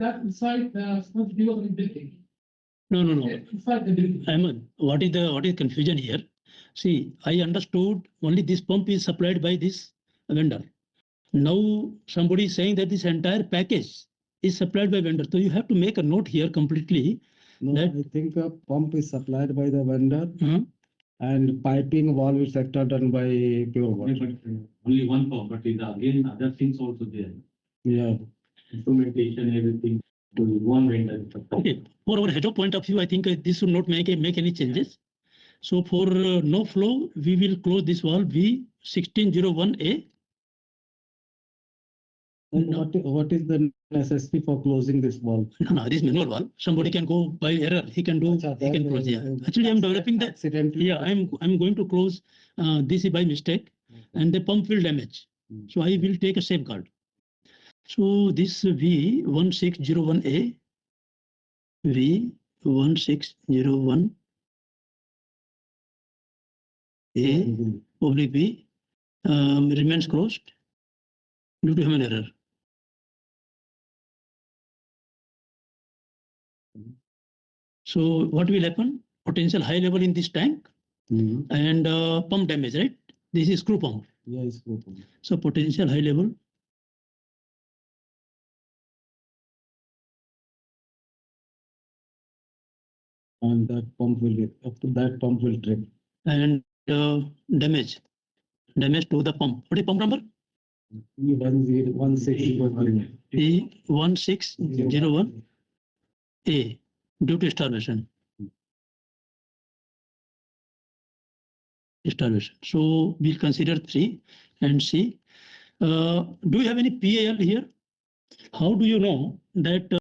That inside the building. No. Inside the building. Ahmed, what is confusion here? See, I understood only this pump is supplied by this vendor. Now somebody is saying that this entire package is supplied by vendor. So you have to make a note here completely. No, That- I think a pump is supplied by the vendor Uh, and piping valve is sector done by pure Yeah, water. but only one pump, but is again other things also there. Yeah. Instrumentation, everything, to one vendor. Okay, for our HAZOP point of view, I think this should not make any changes. So for no flow, we will close this valve V1601A. And No. what is the necessity for closing this valve? No, this manual valve. Somebody can go by error. He can do. Acha, He can that, close. Yeah. Actually, I'm developing the. Accidentally. Yeah, I'm going to close this by mistake, and the pump will damage. So I will take a safeguard. So this V1601A, V1601A oblique B remains closed due to human error. So what will happen? Potential high level in this tank and pump damage, right? This is screw pump. Yeah, it's open. So potential high level. And that pump will trip. And damage to the pump. What is pump number? E1601. E1601A due to starvation. So we'll consider 3 and C. Do you have any PAL here? How do you know that